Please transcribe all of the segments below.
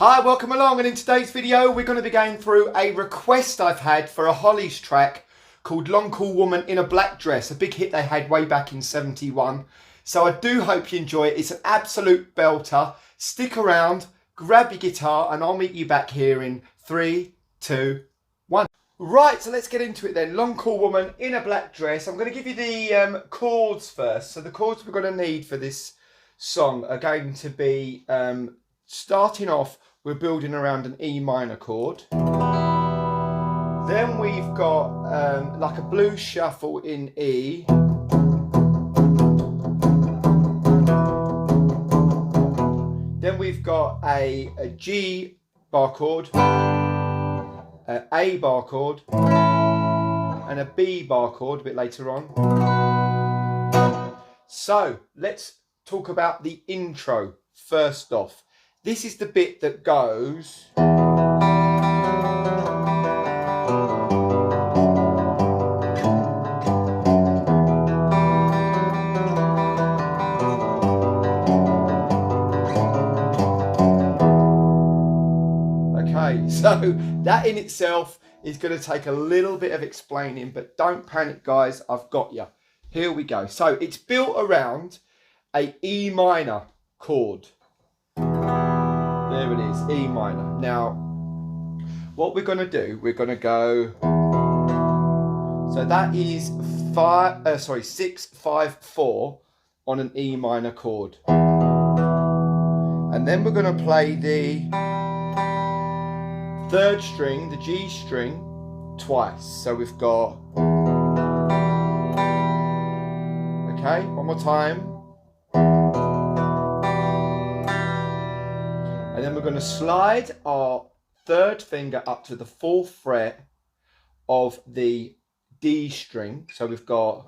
Hi, welcome along, and in today's video we're going to be going through a request I've had for a Hollies track called Ĺong Woman in a Black Dress, a big hit they had way back in '71. So I do hope you enjoy it. It's an absolute belter. Stick around, grab your guitar, and I'll meet you back here in 3, 2, 1. Right, so let's get into it then. Ĺong Woman in a Black Dress. I'm going to give you the chords first. So the chords we're going to need for this song are going to be, starting off, we're building around an E minor chord. Then we've got like a blues shuffle in E. Then we've got a G bar chord, an A bar chord, and a B bar chord a bit later on. So let's talk about the intro first off. This is the bit that goes. Okay, so that in itself is going to take a little bit of explaining, but don't panic, guys, I've got you. Here we go. So it's built around a E minor chord. There it is, E minor. Now, what we're going to do, we're going to go, so that is 6, 5, 4 on an E minor chord. And then we're going to play the third string, the G string, twice. So we've got, okay, one more time. And then we're going to slide our third finger up to the 4th fret of the D string. So we've got,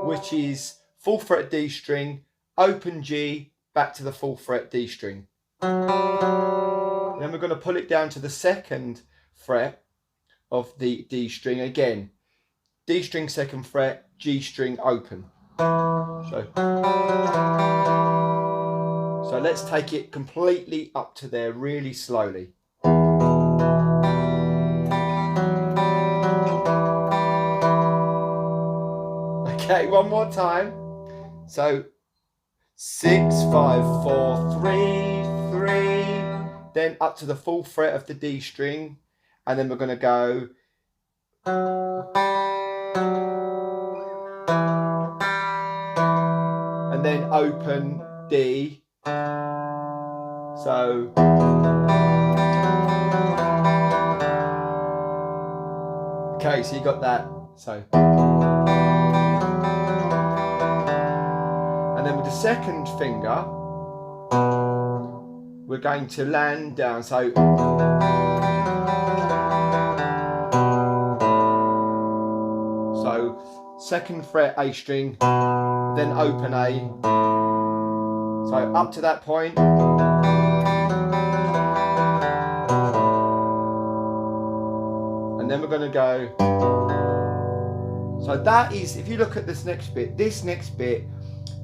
which is 4th fret D string, open G, back to the 4th fret D string. Then we're going to pull it down to the 2nd fret of the D string again. D string 2nd fret, G string open. So let's take it completely up to there really slowly. Okay, one more time. So 6, 5, 4, 3, 3, then up to the 4th fret of the D string, and then we're going to go and then open D. So okay, so you got that. So and then with the 2nd finger we're going to land down. So 2nd fret A string, then open A. So up to that point. And then we're going to go. So that is, if you look at this next bit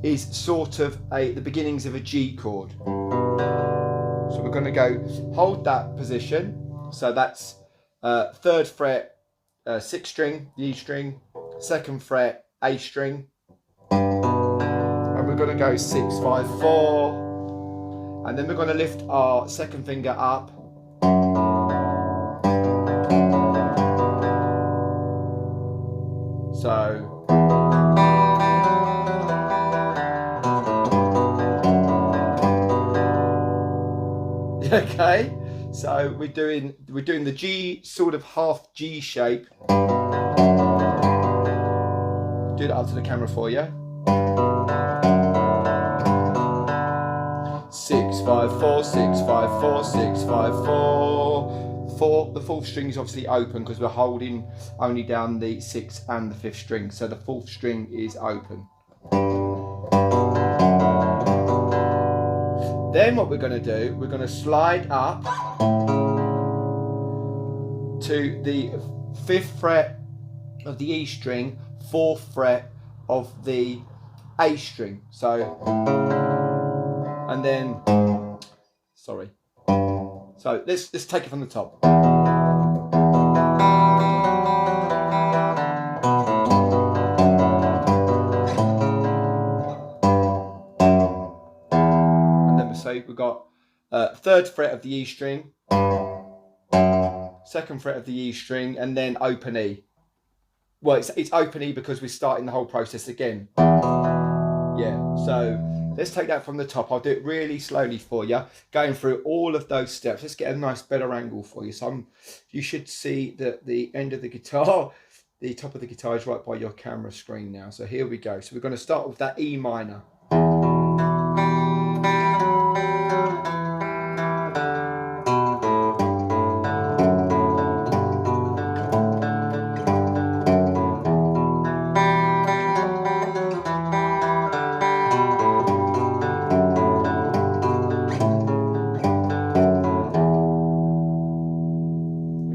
is sort of the beginnings of a G chord. So we're going to go hold that position. So that's 3rd fret, 6th string, D string, 2nd fret, A string. And we're going to go 6, 5, 4. And then we're going to lift our 2nd finger up. So okay, so we're doing the G, sort of half G shape. Do that up to the camera for you. 6, 5, 4, 6, 5, 4, 6, 5, 4. The 4th string is obviously open because we're holding only down the 6th and the 5th string. So the 4th string is open. Then what we're going to do, we're going to slide up to the 5th fret of the E string, 4th fret of the A string. So and then, sorry. So let's take it from the top. And then so we've got 3rd fret of the E string, 2nd fret of the E string, and then open E. Well, it's open E because we're starting the whole process again. Yeah, so let's take that from the top. I'll do it really slowly for you, going through all of those steps. Let's get a nice better angle for you. So you should see that the end of the guitar, the top of the guitar is right by your camera screen now. So here we go. So we're going to start with that E minor.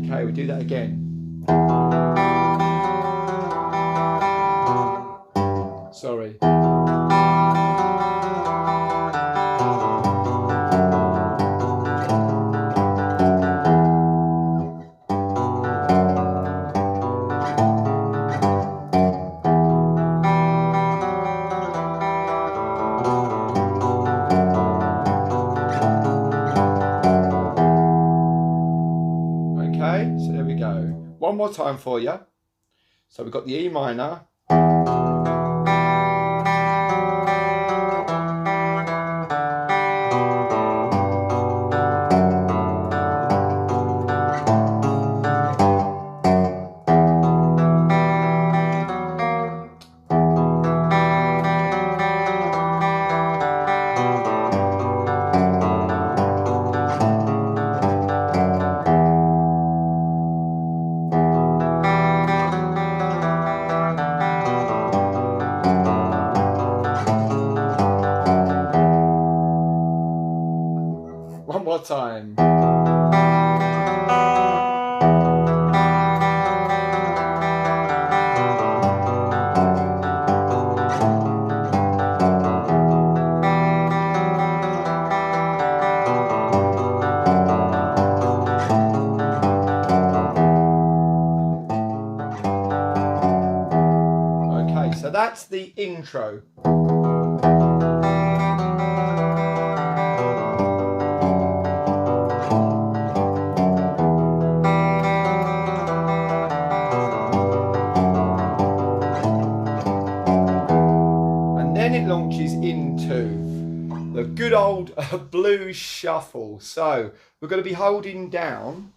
Okay, we do that again. Sorry. Okay, so there we go. One more time for you. So we've got the E minor. One more time. Okay, so that's the intro. Then it launches into the good old blues shuffle. So we're going to be holding down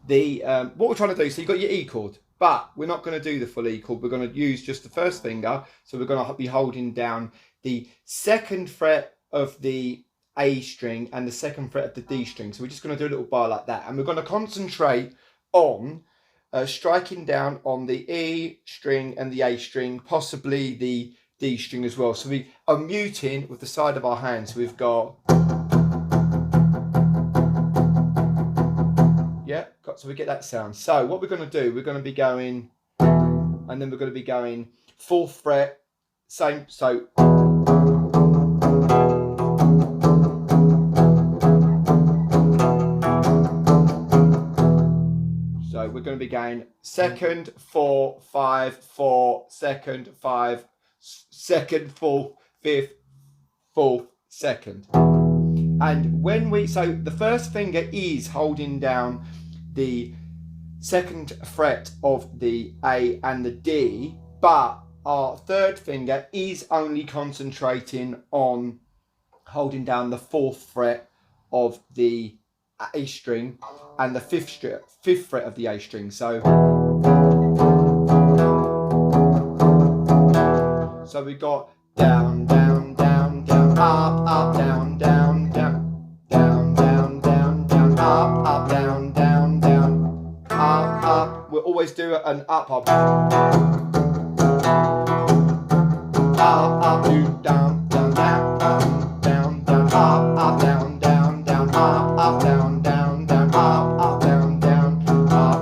the, what we're trying to do, so you've got your E chord, but we're not going to do the full E chord. We're going to use just the 1st finger. So we're going to be holding down the 2nd fret of the A string and the 2nd fret of the D string. So we're just going to do a little bar like that. And we're going to concentrate on striking down on the E string and the A string, possibly the D string as well. So we are muting with the side of our hand. So we've got, yeah, so we get that sound. So what we're going to do, we're going to be going, and then we're going to be going 4th fret, same, so. So we're going to be going 2nd, 4, 5, 4, 2nd, 5, 2nd, 4th, 5th, 4th, 2nd. And when we, so the 1st finger is holding down the 2nd fret of the A and the D, but our 3rd finger is only concentrating on holding down the 4th fret of the A string and the 5th fret of the A string. So we got down, down, down, down, up, down, down, down, down, down, down, down, up, down, down, down, up. We'll always do an up, down, down, down, down, down, down, down, down, down, up, down, down, down, up, down, down, up.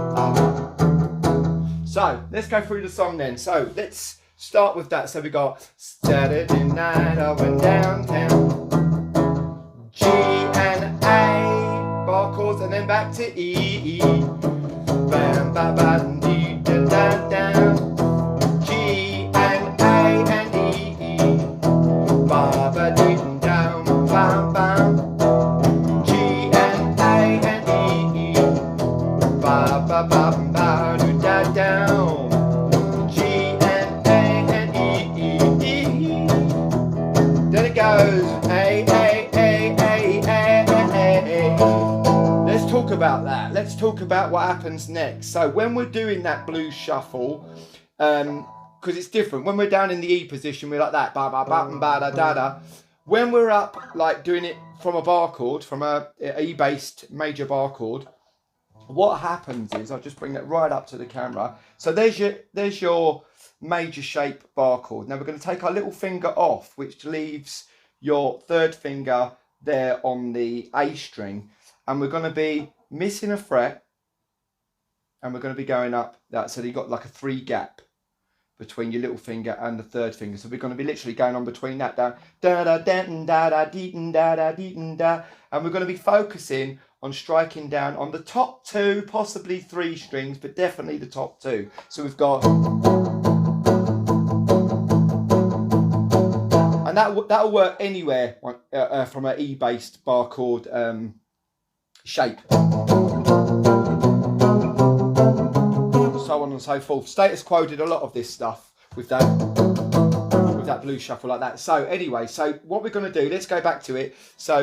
So let's go through the song then. So let's start with that. So we got Saturday night I went downtown. then back to E. Bam, ba, ba, dee, da, da, da. G and A and E. Ba, ba, dee, down, bam, bam. G and A and E. Ba, ba, ba, ba, do, da, down. G and A and E. Then it goes A, A, A, A, A, A. Let's talk about that. Let's talk about what happens next. So when we're doing that blues shuffle, because it's different. When we're down in the E position, we're like that, ba ba ba ba da da da. When we're up, like doing it from a bar chord, from a E-based major bar chord, what happens is, I'll just bring that right up to the camera. So there's your major shape bar chord. Now we're going to take our little finger off, which leaves your third finger there on the A string, and we're going to be missing a fret, and we're going to be going up that, so you've got like a 3 gap between your little finger and the third finger. So we're going to be literally going on between that, down da da da da da dee da da dee da, and we're going to be focusing on striking down on the top 2, possibly 3 strings, but definitely the top 2. So we've got, and that'll work anywhere from an E-based bar chord shape. So on and so forth. Status Quo did a lot of this stuff with that blues shuffle like that. So anyway, so what we're going to do, let's go back to it. So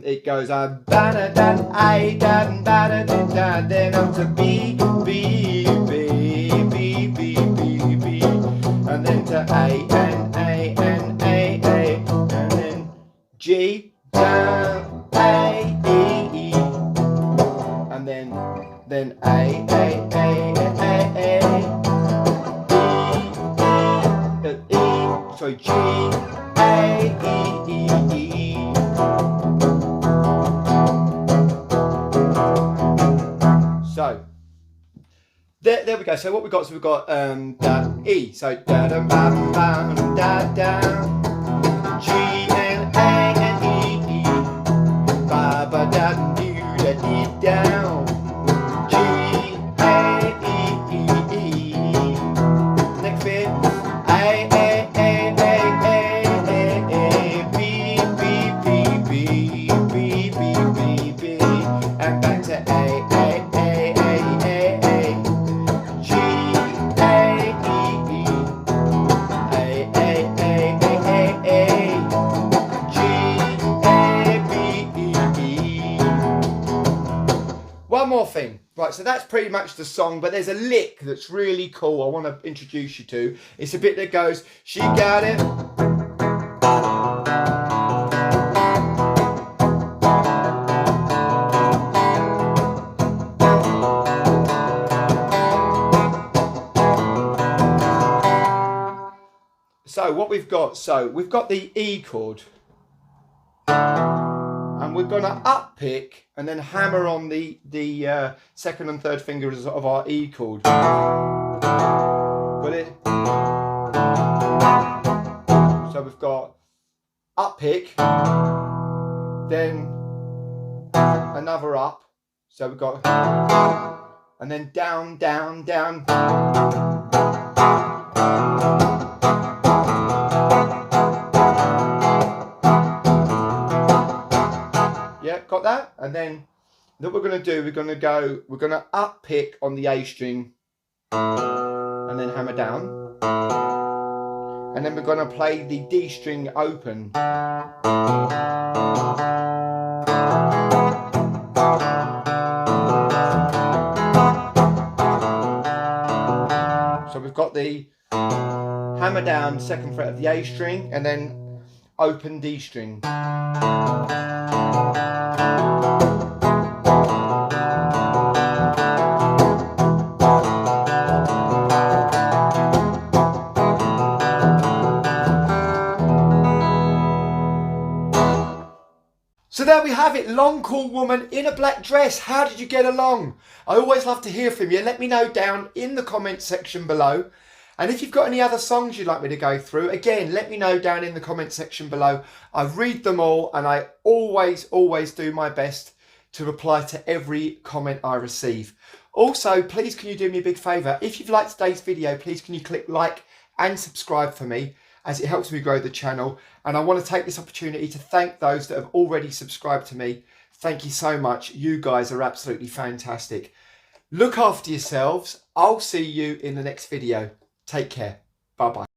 it goes ba da da A da ba da da, then up to B B B B B B B, and then to A and A and A A, and then G down A E E, and then A A A A A E, so G A E E E. So there we go. So what we got? So we've got da E. So da da ba ba da da. G and A and E E. Ba ba da do da dee down. G A E E E. Next bit. A A A A A A B B B B B B B B, and back to A A A A A A. G A E E. A A A A A A. G A B E E. One more thing. Right, so that's pretty much the song, but there's a lick that's really cool I want to introduce you to. It's a bit that goes, she got it. So what we've got, we've got the E chord, and we're going to up pick and then hammer on the second and third fingers of our E chord. Got it? So we've got up pick, then another up. So we've got, and then down, down, down. Yeah, got that? And then what we're going to do, we're going to up pick on the A string and then hammer down. And then we're going to play the D string open. So we've got the hammer down, second fret of the A string, and then open D string. So there we have it, Long Cool Woman in a Black Dress. How did you get along? I always love to hear from you. Let me know down in the comments section below. And if you've got any other songs you'd like me to go through, again, let me know down in the comment section below. I read them all, and I always do my best to reply to every comment I receive. Also, please can you do me a big favour? If you've liked today's video, please can you click like and subscribe for me, as it helps me grow the channel. And I want to take this opportunity to thank those that have already subscribed to me. Thank you so much. You guys are absolutely fantastic. Look after yourselves. I'll see you in the next video. Take care. Bye-bye.